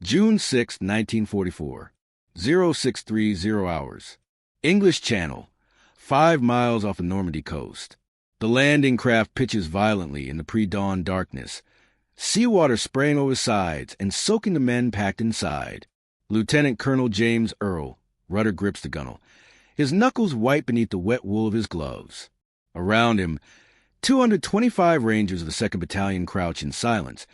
June 6, 1944. 0630 hours. English Channel, 5 miles off the Normandy coast. The landing craft pitches violently in the pre-dawn darkness, seawater spraying over sides and soaking the men packed inside. Lieutenant Colonel James Earl, Rudder grips the gunwale, his knuckles white beneath the wet wool of his gloves. Around him, 225 Rangers of the 2nd Battalion crouch in silence,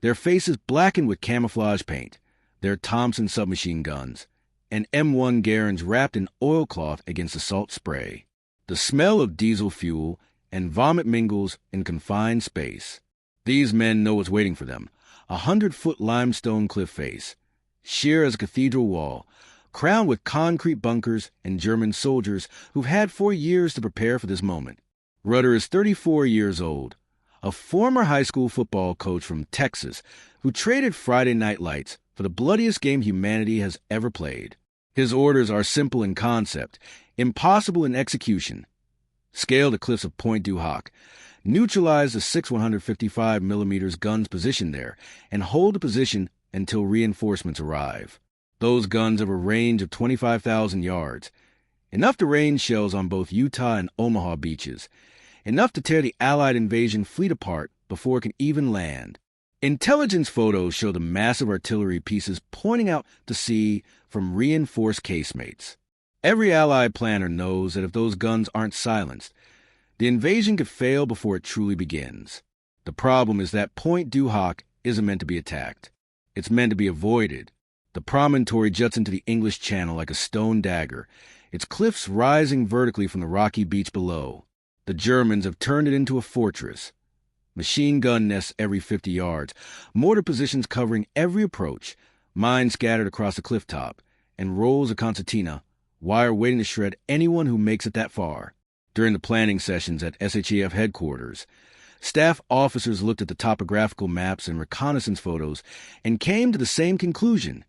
their faces blackened with camouflage paint, their Thompson submachine guns, and M1 Garins wrapped in oilcloth against the salt spray. The smell of diesel fuel and vomit mingles in confined space. These men know what's waiting for them. 100-foot limestone cliff face, sheer as a cathedral wall, crowned with concrete bunkers and German soldiers who've had 4 years to prepare for this moment. Rudder is 34 years old, a former high school football coach from Texas who traded Friday Night Lights for the bloodiest game humanity has ever played. His orders are simple in concept, impossible in execution. Scale the cliffs of Pointe du Hoc, neutralize the 6 155mm guns positioned there, and hold the position until reinforcements arrive. Those guns have a range of 25,000 yards, enough to rain shells on both Utah and Omaha beaches, enough to tear the Allied invasion fleet apart before it can even land. Intelligence photos show the massive artillery pieces pointing out to sea from reinforced casemates. Every Allied planner knows that if those guns aren't silenced, the invasion could fail before it truly begins. The problem is that Pointe du Hoc isn't meant to be attacked. It's meant to be avoided. The promontory juts into the English Channel like a stone dagger, its cliffs rising vertically from the rocky beach below. The Germans have turned it into a fortress. Machine gun nests every 50 yards, mortar positions covering every approach, mines scattered across the cliff top, and rolls of concertina, wire waiting to shred anyone who makes it that far. During the planning sessions at SHEF headquarters, staff officers looked at the topographical maps and reconnaissance photos and came to the same conclusion.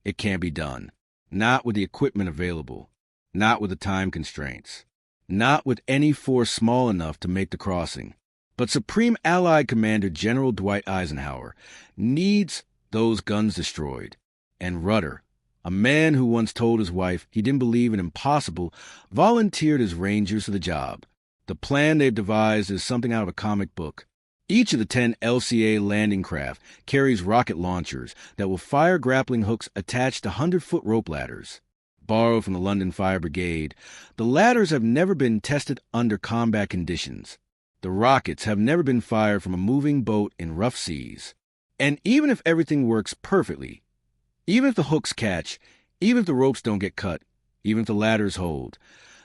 It can't be done. Not with the equipment available. Not with the time constraints. Not with any force small enough to make the crossing. But Supreme Allied Commander General Dwight Eisenhower needs those guns destroyed. And Rudder, a man who once told his wife he didn't believe in impossible, volunteered as Rangers for the job. The plan they've devised is something out of a comic book. Each of the 10 LCA landing craft carries rocket launchers that will fire grappling hooks attached to 100-foot rope ladders. Borrowed from the London Fire Brigade, the ladders have never been tested under combat conditions. The rockets have never been fired from a moving boat in rough seas. And even if everything works perfectly, even if the hooks catch, even if the ropes don't get cut, even if the ladders hold,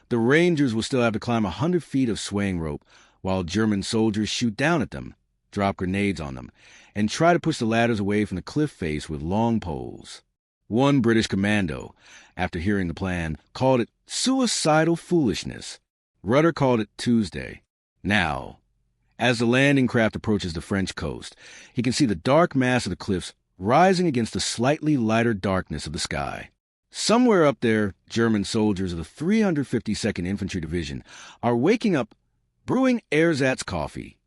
the Rangers will still have to climb 100 feet of swaying rope while German soldiers shoot down at them, drop grenades on them, and try to push the ladders away from the cliff face with long poles. One British commando, after hearing the plan, called it suicidal foolishness. Rudder called it Tuesday. Now, as the landing craft approaches the French coast, he can see the dark mass of the cliffs rising against the slightly lighter darkness of the sky. Somewhere up there, German soldiers of the 352nd Infantry Division are waking up, brewing ersatz coffee,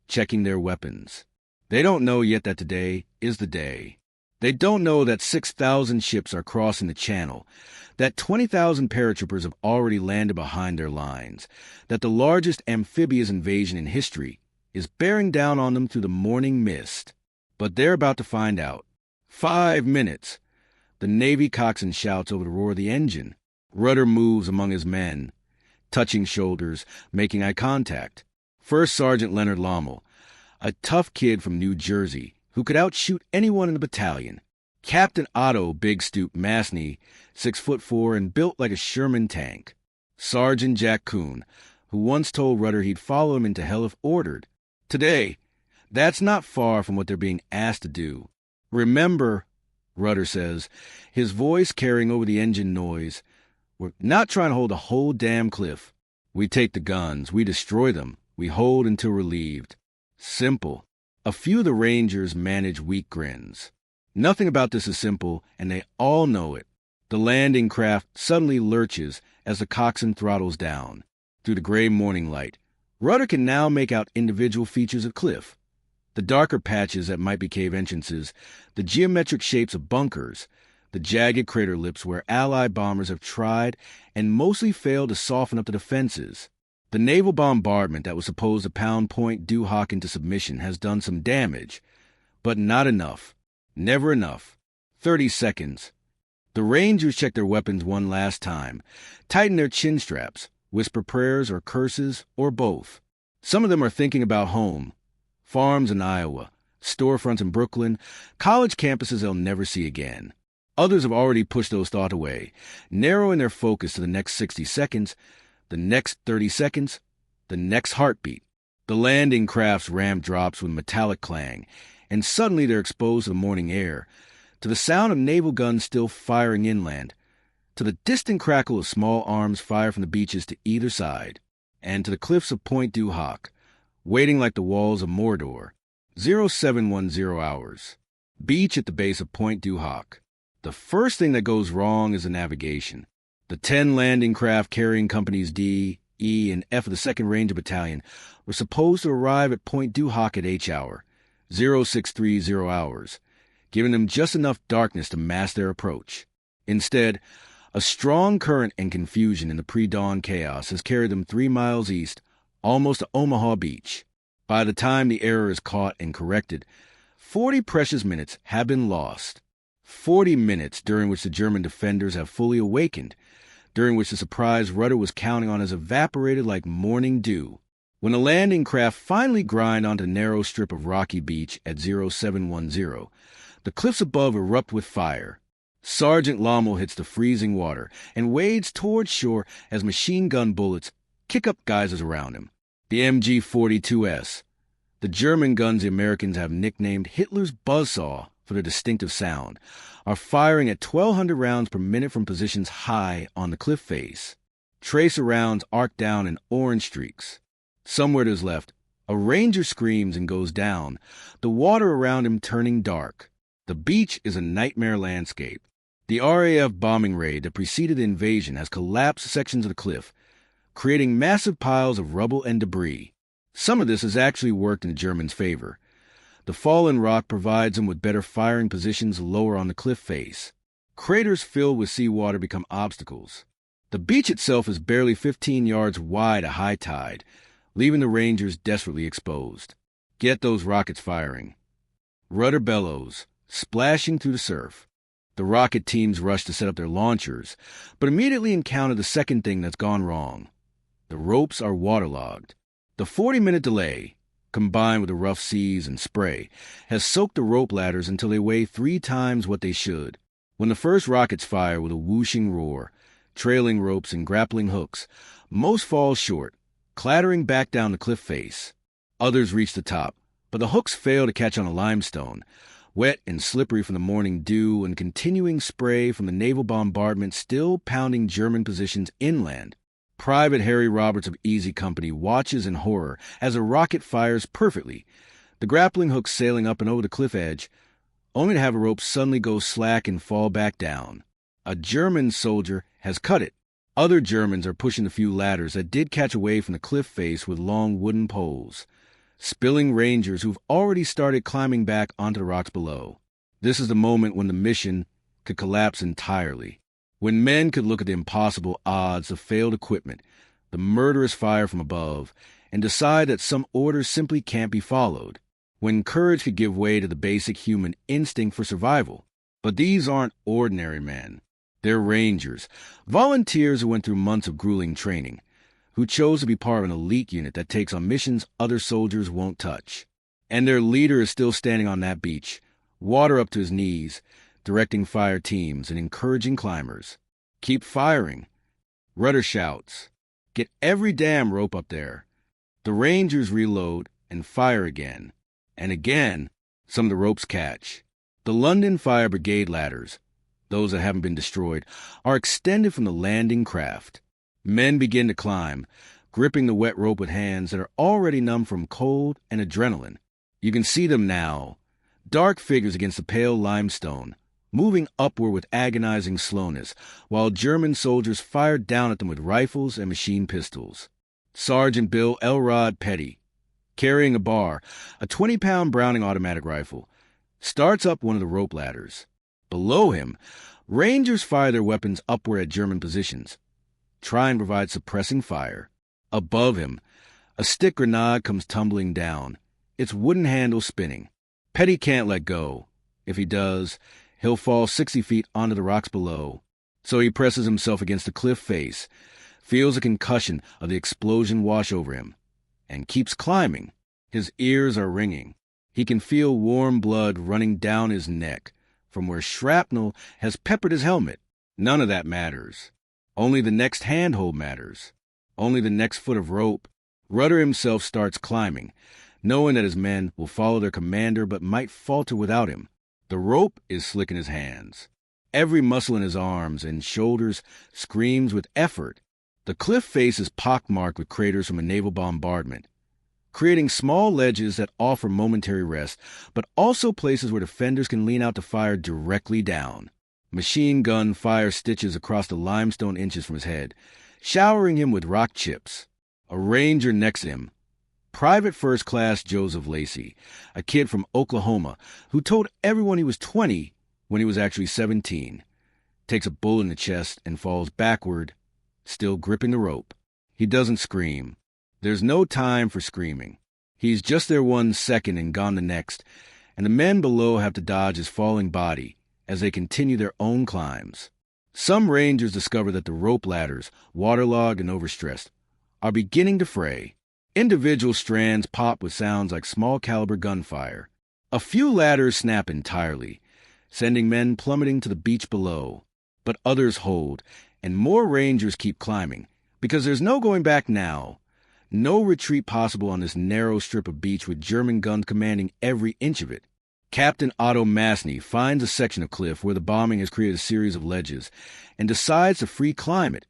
checking their weapons. They don't know yet that today is the day. They don't know that 6,000 ships are crossing the channel, that 20,000 paratroopers have already landed behind their lines, that the largest amphibious invasion in history is bearing down on them through the morning mist. But they're about to find out. 5 minutes. The Navy coxswain shouts over the roar of the engine. Rudder moves among his men, touching shoulders, making eye contact. First Sergeant Leonard Lommel, a tough kid from New Jersey who could outshoot anyone in the battalion. Captain Otto Big Stoop Masney, 6'4" and built like a Sherman tank. Sergeant Jack Kuhn, who once told Rudder he'd follow him into hell if ordered. Today, that's not far from what they're being asked to do. Remember, Rudder says, his voice carrying over the engine noise, we're not trying to hold the whole damn cliff. We take the guns, we destroy them, we hold until relieved. Simple. A few of the Rangers manage weak grins. Nothing about this is simple, and they all know it. The landing craft suddenly lurches as the coxswain throttles down. Through the gray morning light, Rudder can now make out individual features of cliff. The darker patches that might be cave entrances, the geometric shapes of bunkers, the jagged crater lips where Allied bombers have tried and mostly failed to soften up the defenses. The naval bombardment that was supposed to pound Pointe du Hoc into submission has done some damage, but not enough. Never enough. 30 seconds. The Rangers check their weapons one last time, tighten their chin straps, whisper prayers or curses, or both. Some of them are thinking about home, farms in Iowa, storefronts in Brooklyn, college campuses they'll never see again. Others have already pushed those thoughts away, narrowing their focus to the next 60 seconds, the next 30 seconds, the next heartbeat. The landing craft's ramp drops with metallic clang, and suddenly they're exposed to the morning air, to the sound of naval guns still firing inland, to the distant crackle of small arms fired from the beaches to either side, and to the cliffs of Pointe du Hoc, waiting like the walls of Mordor. 0710 hours. Beach at the base of Pointe du Hoc. The first thing that goes wrong is the navigation. The 10 landing craft carrying companies D, E, and F of the 2nd Ranger Battalion were supposed to arrive at Pointe du Hoc at H hour, 0630 hours, giving them just enough darkness to mask their approach. Instead, a strong current and confusion in the pre-dawn chaos has carried them 3 miles east, almost to Omaha Beach. By the time the error is caught and corrected, 40 precious minutes have been lost. 40 minutes during which the German defenders have fully awakened, during which the surprise Rudder was counting on has evaporated like morning dew. When the landing craft finally grind onto the narrow strip of rocky beach at 0710, the cliffs above erupt with fire. Sergeant Lommel hits the freezing water and wades towards shore as machine gun bullets kick up geysers around him. The MG-42S, the German guns the Americans have nicknamed Hitler's buzzsaw for their distinctive sound, are firing at 1,200 rounds per minute from positions high on the cliff face. Tracer rounds arc down in orange streaks. Somewhere to his left, a Ranger screams and goes down, the water around him turning dark. The beach is a nightmare landscape. The RAF bombing raid that preceded the invasion has collapsed sections of the cliff, creating massive piles of rubble and debris. Some of this has actually worked in the Germans' favor. The fallen rock provides them with better firing positions lower on the cliff face. Craters filled with seawater become obstacles. The beach itself is barely 15 yards wide at high tide, leaving the Rangers desperately exposed. Get those rockets firing. Rudder bellows, splashing through the surf. The rocket teams rush to set up their launchers, but immediately encounter the second thing that's gone wrong. The ropes are waterlogged. The 40-minute delay, combined with the rough seas and spray, has soaked the rope ladders until they weigh 3 times what they should. When the first rockets fire with a whooshing roar, trailing ropes and grappling hooks, most fall short, clattering back down the cliff face. Others reach the top, but the hooks fail to catch on a limestone, wet and slippery from the morning dew and continuing spray from the naval bombardment still pounding German positions inland. Private Harry Roberts of Easy Company watches in horror as a rocket fires perfectly, the grappling hook sailing up and over the cliff edge, only to have a rope suddenly go slack and fall back down. A German soldier has cut it. Other Germans are pushing the few ladders that did catch away from the cliff face with long wooden poles, spilling Rangers who've already started climbing back onto the rocks below. This is the moment when the mission could collapse entirely. When men could look at the impossible odds of failed equipment, the murderous fire from above, and decide that some orders simply can't be followed. When courage could give way to the basic human instinct for survival. But these aren't ordinary men. They're Rangers, volunteers who went through months of grueling training, who chose to be part of an elite unit that takes on missions other soldiers won't touch. And their leader is still standing on that beach, water up to his knees, directing fire teams and encouraging climbers. Keep firing. Rudder shouts, "Get every damn rope up there." The Rangers reload and fire again. And again, some of the ropes catch. The London Fire Brigade ladders, those that haven't been destroyed, are extended from the landing craft. Men begin to climb, gripping the wet rope with hands that are already numb from cold and adrenaline. You can see them now, dark figures against the pale limestone, moving upward with agonizing slowness, while German soldiers fired down at them with rifles and machine pistols. Sergeant Bill Elrod Petty, carrying a bar, a 20-pound Browning automatic rifle, starts up one of the rope ladders. Below him, Rangers fire their weapons upward at German positions, try and provide suppressing fire. Above him, a stick grenade comes tumbling down, its wooden handle spinning. Petty can't let go. If he does, he'll fall 60 feet onto the rocks below. So he presses himself against the cliff face, feels a concussion of the explosion wash over him, and keeps climbing. His ears are ringing. He can feel warm blood running down his neck from where shrapnel has peppered his helmet. None of that matters. Only the next handhold matters. Only the next foot of rope. Rudder himself starts climbing, knowing that his men will follow their commander but might falter without him. The rope is slick in his hands. Every muscle in his arms and shoulders screams with effort. The cliff face is pockmarked with craters from a naval bombardment, creating small ledges that offer momentary rest, but also places where defenders can lean out to fire directly down. Machine gun fire stitches across the limestone inches from his head, showering him with rock chips. A ranger next to him, Private First Class Joseph Lacey, a kid from Oklahoma who told everyone he was 20 when he was actually 17, takes a bullet in the chest and falls backward, still gripping the rope. He doesn't scream. There's no time for screaming. He's just there 1 second and gone the next, and the men below have to dodge his falling body as they continue their own climbs. Some rangers discover that the rope ladders, waterlogged and overstressed, are beginning to fray. Individual strands pop with sounds like small-caliber gunfire. A few ladders snap entirely, sending men plummeting to the beach below. But others hold, and more rangers keep climbing, because there's no going back now. No retreat possible on this narrow strip of beach with German guns commanding every inch of it. Captain Otto Masny finds a section of cliff where the bombing has created a series of ledges and decides to free climb it,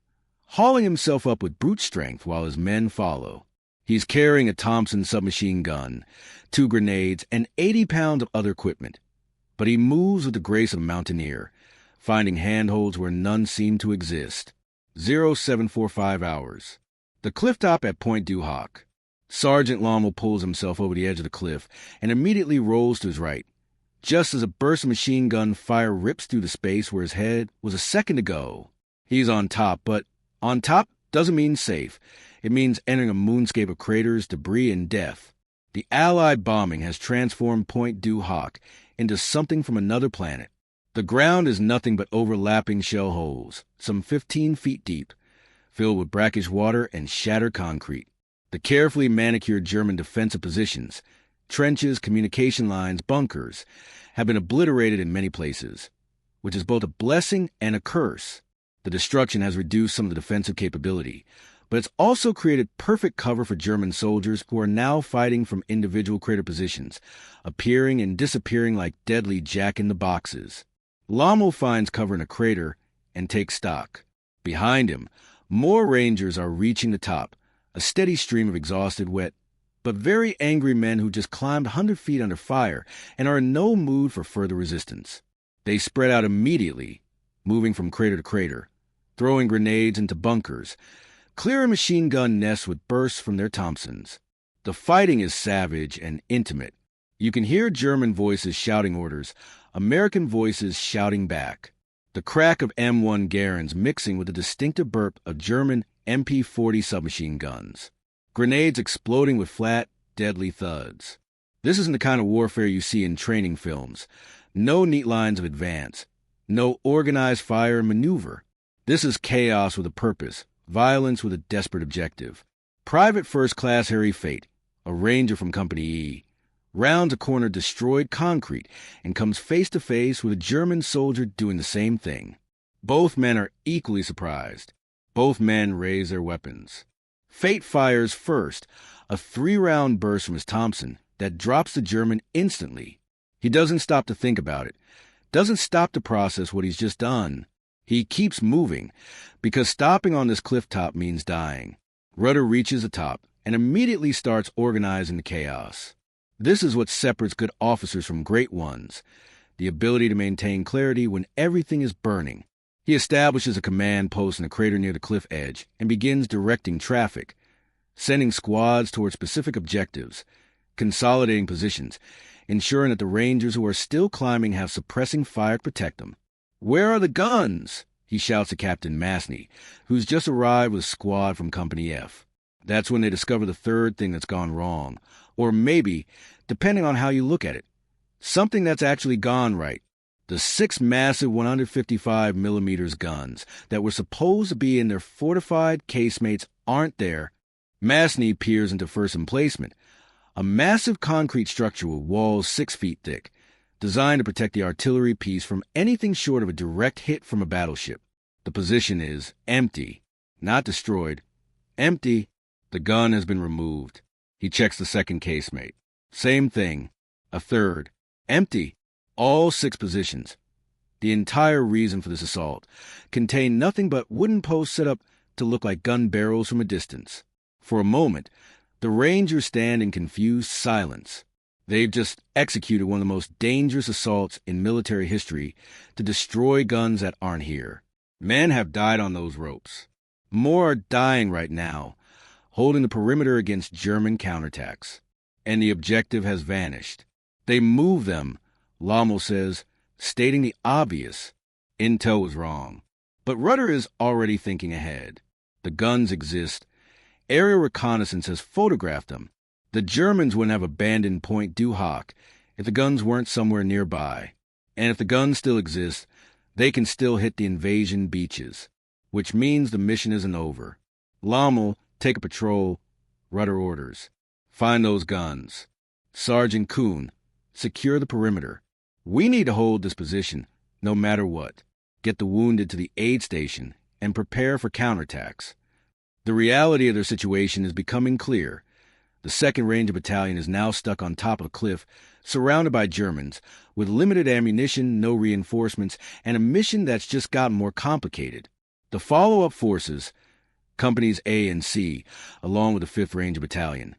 hauling himself up with brute strength while his men follow. He's carrying a Thompson submachine gun, 2 grenades, and 80 pounds of other equipment. But he moves with the grace of a mountaineer, finding handholds where none seem to exist. 0745 hours. The cliff top at Pointe du Hoc. Sergeant Lommel pulls himself over the edge of the cliff and immediately rolls to his right, just as a burst of machine gun fire rips through the space where his head was a second ago. He's on top, but on top doesn't mean safe. It means entering a moonscape of craters, debris, and death. The Allied bombing has transformed Pointe du Hoc into something from another planet. The ground is nothing but overlapping shell holes, some 15 feet deep, filled with brackish water and shattered concrete. The carefully manicured German defensive positions, trenches, communication lines, bunkers, have been obliterated in many places, which is both a blessing and a curse. The destruction has reduced some of the defensive capability, but it's also created perfect cover for German soldiers who are now fighting from individual crater positions, appearing and disappearing like deadly jack-in-the-boxes. Lommel finds cover in a crater and takes stock. Behind him, more Rangers are reaching the top, a steady stream of exhausted, wet, but very angry men who just climbed 100 feet under fire and are in no mood for further resistance. They spread out immediately, moving from crater to crater, throwing grenades into bunkers, clearing machine gun nests with bursts from their Thompsons. The fighting is savage and intimate. You can hear German voices shouting orders, American voices shouting back. The crack of M1 Garens mixing with the distinctive burp of German MP-40 submachine guns. Grenades exploding with flat, deadly thuds. This isn't the kind of warfare you see in training films. No neat lines of advance. No organized fire and maneuver. This is chaos with a purpose, violence with a desperate objective. Private First Class Harry Fate, a ranger from Company E, rounds a corner destroyed concrete and comes face to face with a German soldier doing the same thing. Both men are equally surprised. Both men raise their weapons. Fate fires first, a 3-round burst from his Thompson that drops the German instantly. He doesn't stop to think about it, doesn't stop to process what he's just done. He keeps moving, because stopping on this cliff top means dying. Rudder reaches the top and immediately starts organizing the chaos. This is what separates good officers from great ones, the ability to maintain clarity when everything is burning. He establishes a command post in a crater near the cliff edge and begins directing traffic, sending squads toward specific objectives, consolidating positions, ensuring that the Rangers who are still climbing have suppressing fire to protect them. "Where are the guns?" he shouts to Captain Masney, who's just arrived with a squad from Company F. That's when they discover the third thing that's gone wrong, or maybe, depending on how you look at it, something that's actually gone right. The 6 massive 155mm guns that were supposed to be in their fortified casemates aren't there. Masney peers into first emplacement, a massive concrete structure with walls 6 feet thick, designed to protect the artillery piece from anything short of a direct hit from a battleship. The position is empty, not destroyed. Empty. The gun has been removed. He checks the second casemate. Same thing. A third. Empty. All 6 positions. The entire reason for this assault contained nothing but wooden posts set up to look like gun barrels from a distance. For a moment, the Rangers stand in confused silence. They've just executed one of the most dangerous assaults in military history to destroy guns that aren't here. Men have died on those ropes. More are dying right now, holding the perimeter against German counterattacks. And the objective has vanished. They move them, Lommel says, stating the obvious. Intel was wrong. But Rudder is already thinking ahead. The guns exist. Aerial reconnaissance has photographed them. The Germans wouldn't have abandoned Pointe du Hoc if the guns weren't somewhere nearby. And if the guns still exist, they can still hit the invasion beaches, which means the mission isn't over. Lommel, take a patrol. Rudder orders. Find those guns. Sergeant Kuhn, secure the perimeter. We need to hold this position, no matter what. Get the wounded to the aid station and prepare for counterattacks. The reality of their situation is becoming clear. The 2nd Ranger Battalion is now stuck on top of a cliff, surrounded by Germans, with limited ammunition, no reinforcements, and a mission that's just gotten more complicated. The follow-up forces, Companies A and C, along with the 5th Ranger Battalion,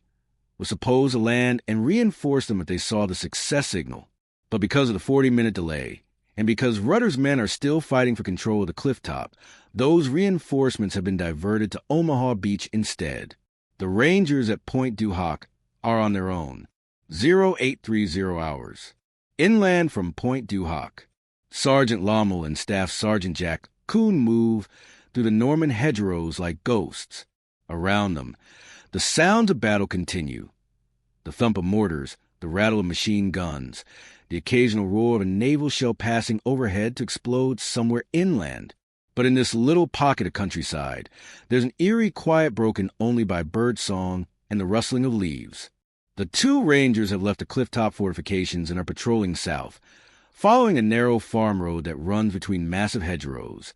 were supposed to land and reinforce them if they saw the success signal. But because of the 40-minute delay, and because Rudder's men are still fighting for control of the cliff top, those reinforcements have been diverted to Omaha Beach instead. The Rangers at Pointe du Hoc are on their own. 0830 hours. Inland from Pointe du Hoc, Sergeant Lommel and Staff Sergeant Jack Kuhn move through the Norman hedgerows like ghosts. Around them, the sounds of battle continue. The thump of mortars, the rattle of machine guns, the occasional roar of a naval shell passing overhead to explode somewhere inland. But in this little pocket of countryside, there's an eerie quiet broken only by bird song and the rustling of leaves. The 2 Rangers have left the clifftop fortifications and are patrolling south, following a narrow farm road that runs between massive hedgerows,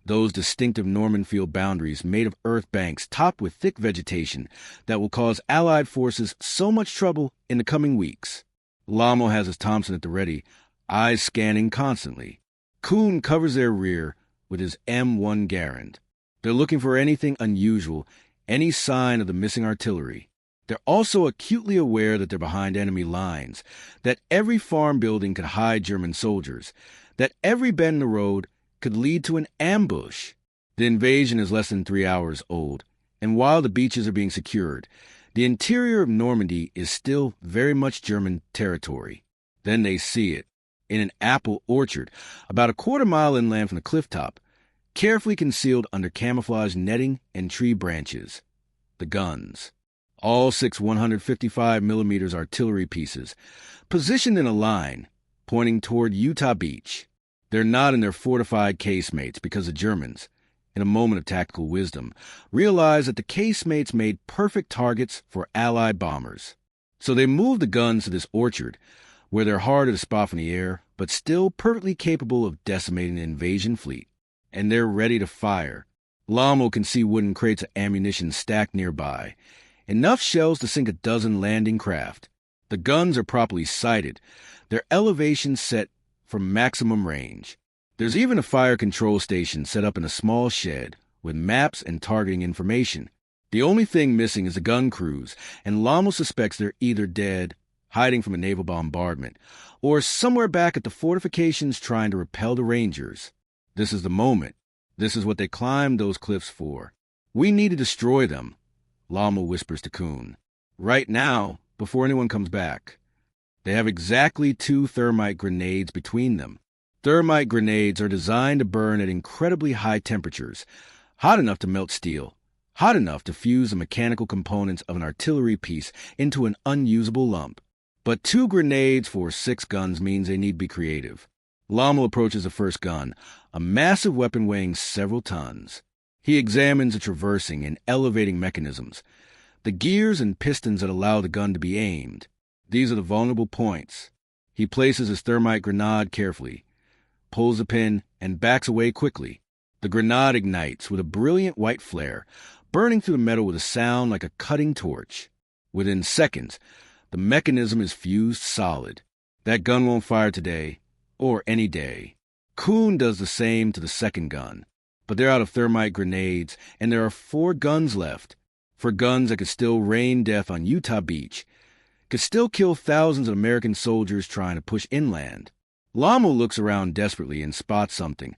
those distinctive Norman field boundaries made of earth banks topped with thick vegetation that will cause Allied forces so much trouble in the coming weeks. Lommel has his Thompson at the ready, eyes scanning constantly. Kuhn covers their rear with his M1 Garand. They're looking for anything unusual, any sign of the missing artillery. They're also acutely aware that they're behind enemy lines, that every farm building could hide German soldiers, that every bend in the road could lead to an ambush. The invasion is less than 3 hours old, and while the beaches are being secured, the interior of Normandy is still very much German territory. Then they see it, in an apple orchard, about a quarter mile inland from the clifftop, carefully concealed under camouflage netting and tree branches. The guns. All 6 155mm artillery pieces, positioned in a line, pointing toward Utah Beach. They're not in their fortified casemates because the Germans, in a moment of tactical wisdom, realized that the casemates made perfect targets for Allied bombers. So they moved the guns to this orchard, where they're harder to spot from the air, but still perfectly capable of decimating the invasion fleet. And they're ready to fire. Lommel can see wooden crates of ammunition stacked nearby, enough shells to sink a dozen landing craft. The guns are properly sighted, their elevation set for maximum range. There's even a fire control station set up in a small shed with maps and targeting information. The only thing missing is the gun crews, and Lommel suspects they're either dead, hiding from a naval bombardment, or somewhere back at the fortifications trying to repel the Rangers. This is the moment. This is what they climbed those cliffs for. We need to destroy them. Lama whispers to Kuhn. Right now, before anyone comes back. They have exactly 2 thermite grenades between them. Thermite grenades are designed to burn at incredibly high temperatures, hot enough to melt steel, hot enough to fuse the mechanical components of an artillery piece into an unusable lump. But 2 grenades for 6 guns means they need to be creative. Lama approaches the first gun, a massive weapon weighing several tons. He examines the traversing and elevating mechanisms, the gears and pistons that allow the gun to be aimed. These are the vulnerable points. He places his thermite grenade carefully, pulls the pin, and backs away quickly. The grenade ignites with a brilliant white flare, burning through the metal with a sound like a cutting torch. Within seconds, the mechanism is fused solid. That gun won't fire today, or any day. Kuhn does the same to the second gun, but they're out of thermite grenades, and there are 4 guns left. 4 guns that could still rain death on Utah Beach, could still kill thousands of American soldiers trying to push inland. Lama looks around desperately and spots something,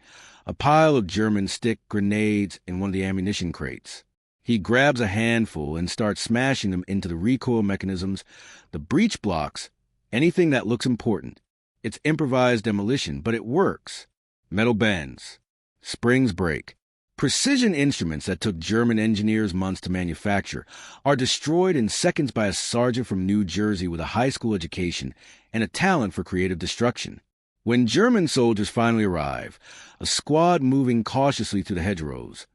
a pile of German stick grenades in one of the ammunition crates. He grabs a handful and starts smashing them into the recoil mechanisms, the breech blocks, anything that looks important. It's improvised demolition, but it works. Metal bends. Springs break. Precision instruments that took German engineers months to manufacture are destroyed in seconds by a sergeant from New Jersey with a high school education and a talent for creative destruction. When German soldiers finally arrive, a squad moving cautiously through the hedgerows,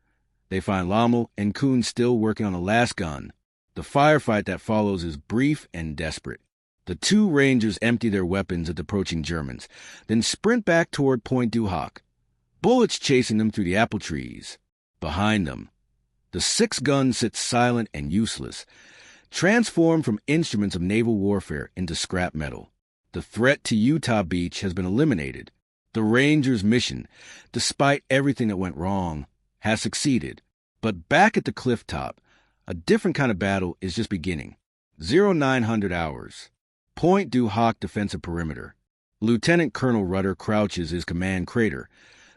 they find Lama and Kuhn still working on the last gun. The firefight that follows is brief and desperate. The 2 Rangers empty their weapons at the approaching Germans, then sprint back toward Pointe du Hoc, bullets chasing them through the apple trees. Behind them, the 6th gun sits silent and useless, transformed from instruments of naval warfare into scrap metal. The threat to Utah Beach has been eliminated. The Rangers' mission, despite everything that went wrong, has succeeded. But back at the cliff top, a different kind of battle is just beginning. 0900 hours. Pointe du Hoc defensive perimeter. Lieutenant Colonel Rudder crouches his command crater,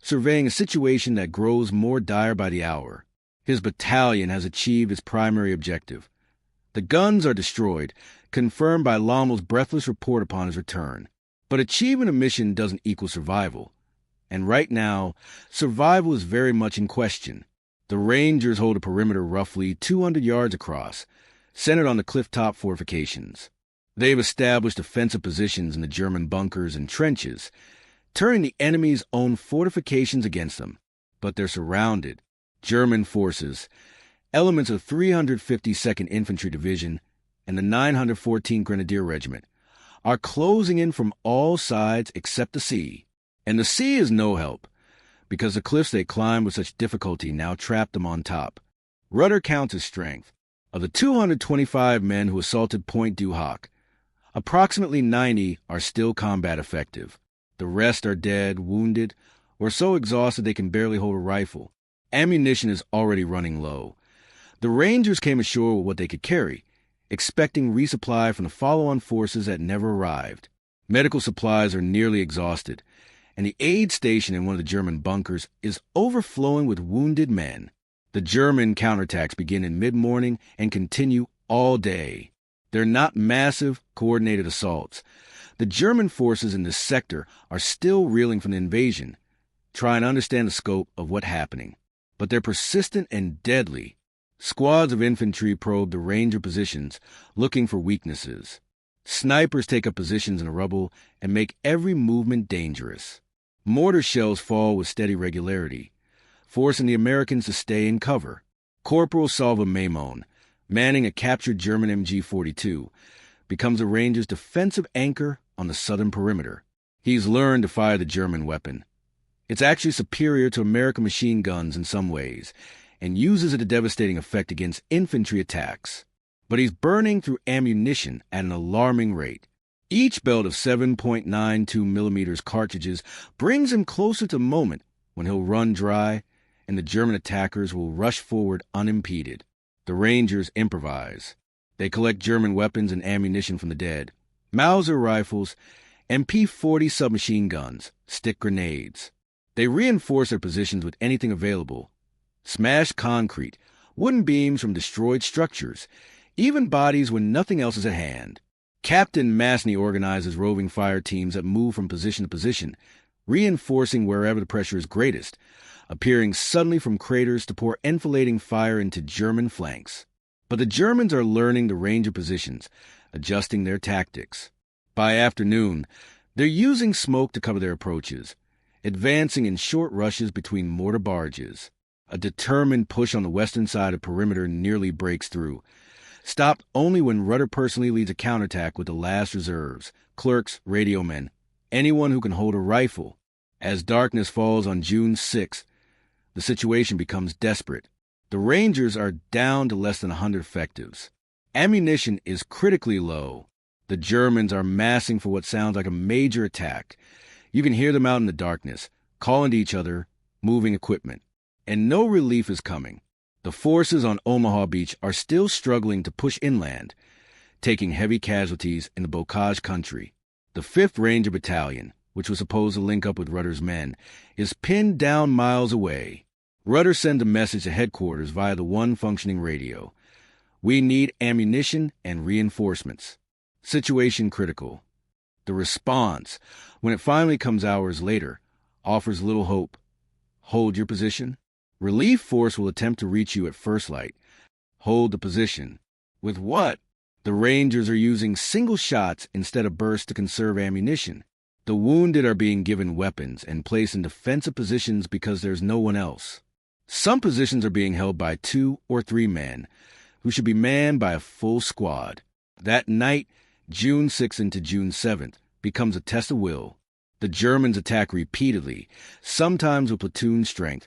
surveying a situation that grows more dire by the hour. His battalion has achieved its primary objective. The guns are destroyed, confirmed by Lama's breathless report upon his return. But achieving a mission doesn't equal survival. And right now, survival is very much in question. The Rangers hold a perimeter roughly 200 yards across, centered on the cliff-top fortifications. They've established defensive positions in the German bunkers and trenches, turning the enemy's own fortifications against them. But they're surrounded. German forces, elements of 352nd Infantry Division and the 914th Grenadier Regiment, are closing in from all sides except the sea. And the sea is no help, because the cliffs they climbed with such difficulty now trap them on top. Rudder counts his strength. Of the 225 men who assaulted Pointe du Hoc, approximately 90 are still combat effective. The rest are dead, wounded, or so exhausted they can barely hold a rifle. Ammunition is already running low. The Rangers came ashore with what they could carry, expecting resupply from the follow-on forces that never arrived. Medical supplies are nearly exhausted, and the aid station in one of the German bunkers is overflowing with wounded men. The German counterattacks begin in mid-morning and continue all day. They're not massive, coordinated assaults. The German forces in this sector are still reeling from the invasion, trying to understand the scope of what's happening. But they're persistent and deadly. Squads of infantry probe the Ranger positions, looking for weaknesses. Snipers take up positions in the rubble and make every movement dangerous. Mortar shells fall with steady regularity, forcing the Americans to stay in cover. Corporal Salva Maimon, manning a captured German MG-42, becomes a Ranger's defensive anchor on the southern perimeter. He's learned to fire the German weapon. It's actually superior to American machine guns in some ways, and uses it a devastating effect against infantry attacks. But he's burning through ammunition at an alarming rate. Each belt of 7.92 millimeters cartridges brings him closer to the moment when he'll run dry and the German attackers will rush forward unimpeded. The Rangers improvise. They collect German weapons and ammunition from the dead. Mauser rifles, MP-40 submachine guns, stick grenades. They reinforce their positions with anything available. Smashed concrete, wooden beams from destroyed structures, even bodies when nothing else is at hand. Captain Masney organizes roving fire teams that move from position to position, reinforcing wherever the pressure is greatest, appearing suddenly from craters to pour enfilading fire into German flanks. But the Germans are learning the Ranger positions, adjusting their tactics. By afternoon, they're using smoke to cover their approaches, advancing in short rushes between mortar barges. A determined push on the western side of perimeter nearly breaks through, stopped only when Rudder personally leads a counterattack with the last reserves, clerks, radio men, anyone who can hold a rifle. As darkness falls on June 6, the situation becomes desperate. The Rangers are down to less than 100 effectives. Ammunition is critically low. The Germans are massing for what sounds like a major attack. You can hear them out in the darkness, calling to each other, moving equipment. And no relief is coming. The forces on Omaha Beach are still struggling to push inland, taking heavy casualties in the Bocage country. The 5th Ranger Battalion, which was supposed to link up with Rudder's men, is pinned down miles away. Rudder sends a message to headquarters via the one functioning radio. We need ammunition and reinforcements. Situation critical. The response, when it finally comes hours later, offers little hope. Hold your position. Relief force will attempt to reach you at first light. Hold the position. With what? The Rangers are using single shots instead of bursts to conserve ammunition. The wounded are being given weapons and placed in defensive positions because there's no one else. Some positions are being held by 2 or 3 men, who should be manned by a full squad. That night, June 6th into June 7th, becomes a test of will. The Germans attack repeatedly, sometimes with platoon strength,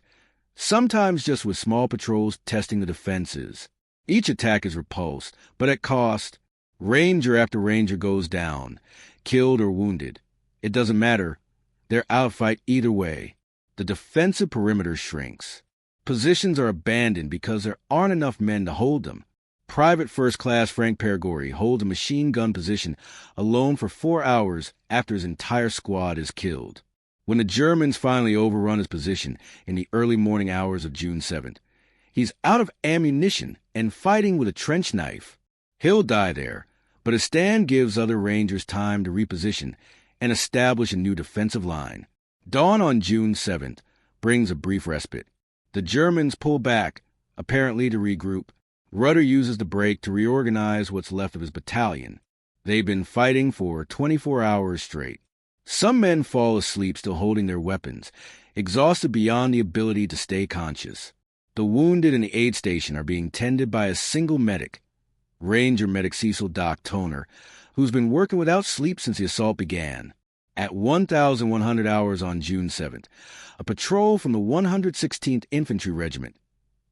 sometimes just with small patrols testing the defenses. Each attack is repulsed, but at cost. Ranger after Ranger goes down, killed or wounded. It doesn't matter. They're outfight either way. The defensive perimeter shrinks. Positions are abandoned because there aren't enough men to hold them. Private First Class Frank Perigori holds a machine gun position alone for 4 hours after his entire squad is killed. When the Germans finally overrun his position in the early morning hours of June 7th, he's out of ammunition and fighting with a trench knife. He'll die there, but his stand gives other Rangers time to reposition and establish a new defensive line. Dawn on June 7th brings a brief respite. The Germans pull back, apparently to regroup. Rudder uses the break to reorganize what's left of his battalion. They've been fighting for 24 hours straight. Some men fall asleep still holding their weapons, exhausted beyond the ability to stay conscious. The wounded in the aid station are being tended by a single medic, Ranger Medic Cecil Doc Toner, who's been working without sleep since the assault began. At 1,100 hours on June 7th, a patrol from the 116th Infantry Regiment,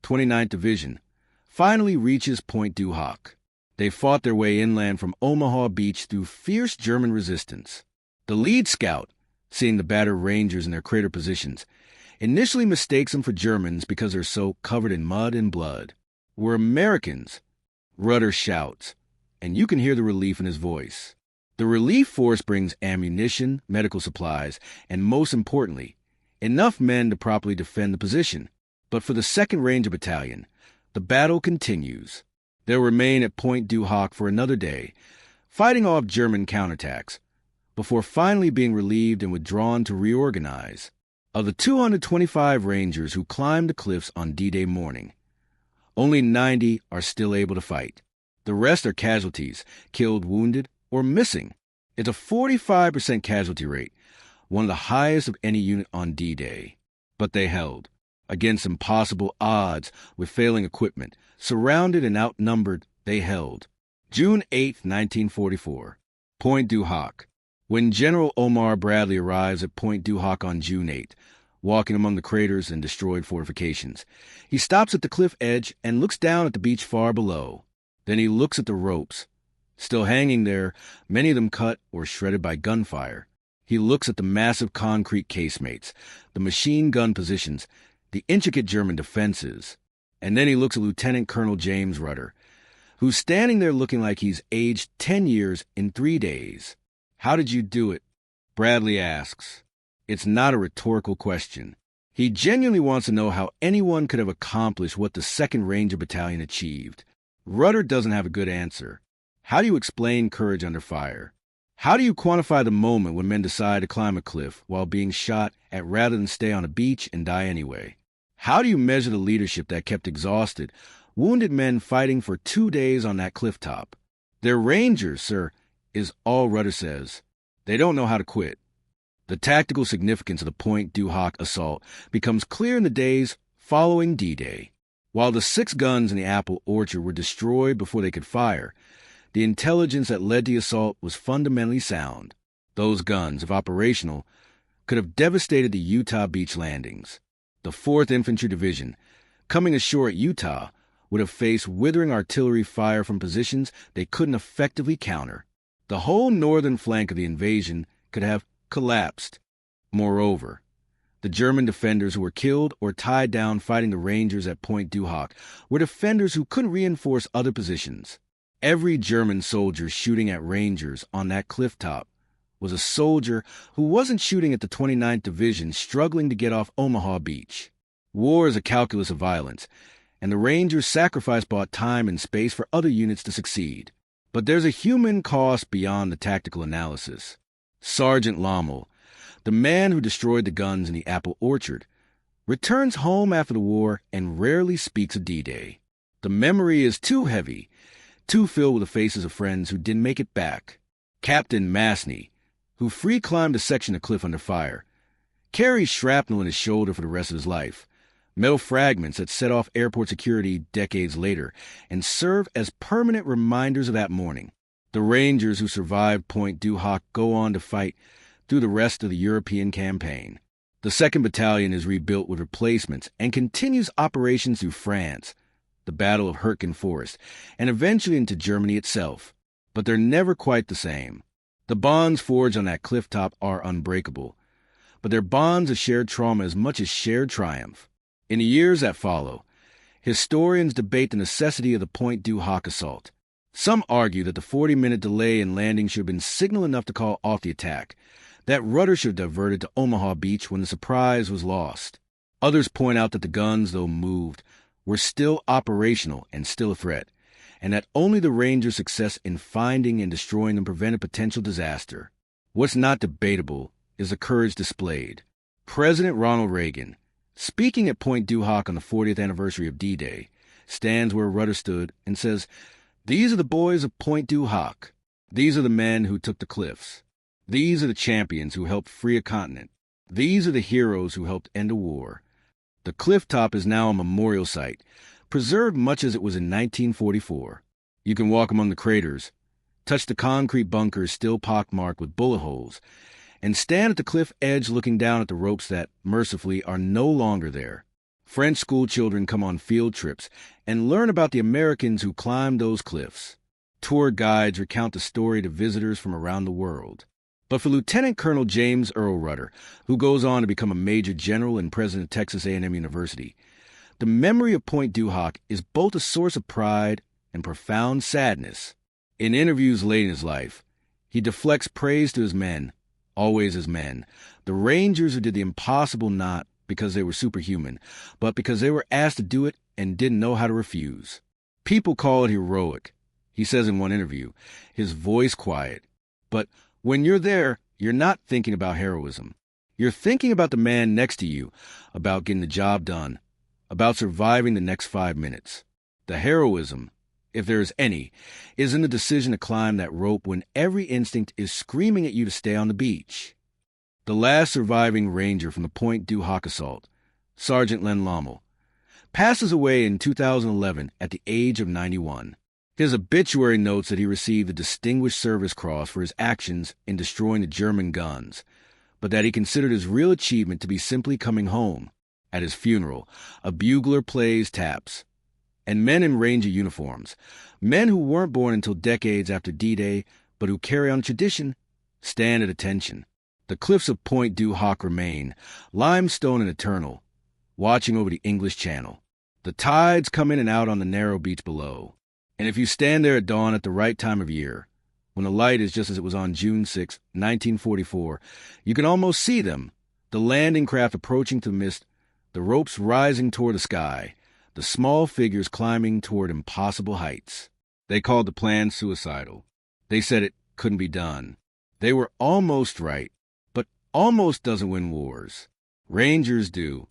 29th Division, finally reaches Pointe du Hoc. They fought their way inland from Omaha Beach through fierce German resistance. The lead scout, seeing the battered Rangers in their crater positions, initially mistakes them for Germans because they're so covered in mud and blood. We're Americans, Rudder shouts, and you can hear the relief in his voice. The relief force brings ammunition, medical supplies, and most importantly, enough men to properly defend the position. But for the 2nd Ranger Battalion, the battle continues. They'll remain at Pointe du Hoc for another day, fighting off German counterattacks, before finally being relieved and withdrawn to reorganize. Of the 225 Rangers who climbed the cliffs on D-Day morning, only 90 are still able to fight. The rest are casualties, killed, wounded, or missing. It's a 45% casualty rate, one of the highest of any unit on D-Day. But they held, against impossible odds with failing equipment, surrounded and outnumbered, they held. June 8, 1944, Pointe du Hoc. When General Omar Bradley arrives at Pointe du Hoc on June 8, walking among the craters and destroyed fortifications, he stops at the cliff edge and looks down at the beach far below. Then he looks at the ropes, still hanging there, many of them cut or shredded by gunfire. He looks at the massive concrete casemates, the machine gun positions, the intricate German defenses. And then he looks at Lieutenant Colonel James Rudder, who's standing there looking like he's aged 10 years in 3 days. How did you do it? Bradley asks. It's not a rhetorical question. He genuinely wants to know how anyone could have accomplished what the 2nd Ranger Battalion achieved. Rudder doesn't have a good answer. How do you explain courage under fire? How do you quantify the moment when men decide to climb a cliff while being shot at rather than stay on a beach and die anyway? How do you measure the leadership that kept exhausted, wounded men fighting for 2 days on that cliff top? They're Rangers, sir, is all Rudder says. They don't know how to quit. The tactical significance of the Pointe du Hoc assault becomes clear in the days following D-Day. While the 6 guns in the apple orchard were destroyed before they could fire, the intelligence that led the assault was fundamentally sound. Those guns, if operational, could have devastated the Utah beach landings. The 4th Infantry Division, coming ashore at Utah, would have faced withering artillery fire from positions they couldn't effectively counter. The whole northern flank of the invasion could have collapsed. Moreover, the German defenders who were killed or tied down fighting the Rangers at Pointe du Hoc were defenders who couldn't reinforce other positions. Every German soldier shooting at Rangers on that cliff top was a soldier who wasn't shooting at the 29th Division struggling to get off Omaha Beach. War is a calculus of violence, and the Rangers' sacrifice bought time and space for other units to succeed. But there's a human cost beyond the tactical analysis. Sergeant Lommel, the man who destroyed the guns in the apple orchard, returns home after the war and rarely speaks of D-Day. The memory is too heavy, too filled with the faces of friends who didn't make it back. Captain Masney, who free-climbed a section of cliff under fire, carries shrapnel in his shoulder for the rest of his life, metal fragments that set off airport security decades later and serve as permanent reminders of that morning. The Rangers who survived Pointe du Hoc go on to fight through the rest of the European campaign. The 2nd Battalion is rebuilt with replacements and continues operations through France, the Battle of Hürtgen Forest, and eventually into Germany itself. But they're never quite the same. The bonds forged on that cliff top are unbreakable, but they're bonds of shared trauma as much as shared triumph. In the years that follow, historians debate the necessity of the Pointe du Hoc assault. Some argue that the 40-minute delay in landing should have been signal enough to call off the attack, that Rudder should have diverted to Omaha Beach when the surprise was lost. Others point out that the guns, though moved, were still operational and still a threat, and that only the Rangers' success in finding and destroying them prevented potential disaster. What's not debatable is the courage displayed. President Ronald Reagan, speaking at Pointe du Hoc on the 40th anniversary of D-Day, stands where Rudder stood and says, "These are the boys of Pointe du Hoc. These are the men who took the cliffs. These are the champions who helped free a continent. These are the heroes who helped end a war." The cliff top is now a memorial site, preserved much as it was in 1944. You can walk among the craters, touch the concrete bunkers still pockmarked with bullet holes, and stand at the cliff edge looking down at the ropes that, mercifully, are no longer there. French school children come on field trips and learn about the Americans who climbed those cliffs. Tour guides recount the story to visitors from around the world. But for Lieutenant Colonel James Earl Rudder, who goes on to become a Major General and President of Texas A&M University, the memory of Pointe du Hoc is both a source of pride and profound sadness. In interviews late in his life, he deflects praise to his men, always his men, the Rangers who did the impossible not because they were superhuman, but because they were asked to do it and didn't know how to refuse. People call it heroic. He says in one interview, his voice quiet. But when you're there, you're not thinking about heroism. You're thinking about the man next to you, about getting the job done, about surviving the next 5 minutes. The heroism, if there is any, is in the decision to climb that rope when every instinct is screaming at you to stay on the beach. The last surviving Ranger from the Pointe du Hoc assault, Sergeant Len Lommel, passes away in 2011 at the age of 91. His obituary notes that he received the Distinguished Service Cross for his actions in destroying the German guns, but that he considered his real achievement to be simply coming home. At his funeral, a bugler plays taps, and men in Ranger uniforms, men who weren't born until decades after D-Day, but who carry on tradition, stand at attention. The cliffs of Pointe du Hoc remain, limestone and eternal, watching over the English Channel. The tides come in and out on the narrow beach below. And if you stand there at dawn at the right time of year, when the light is just as it was on June 6, 1944, you can almost see them, the landing craft approaching through the mist the ropes rising toward the sky, the small figures climbing toward impossible heights. They called the plan suicidal. They said it couldn't be done. They were almost right, but almost doesn't win wars. Rangers do.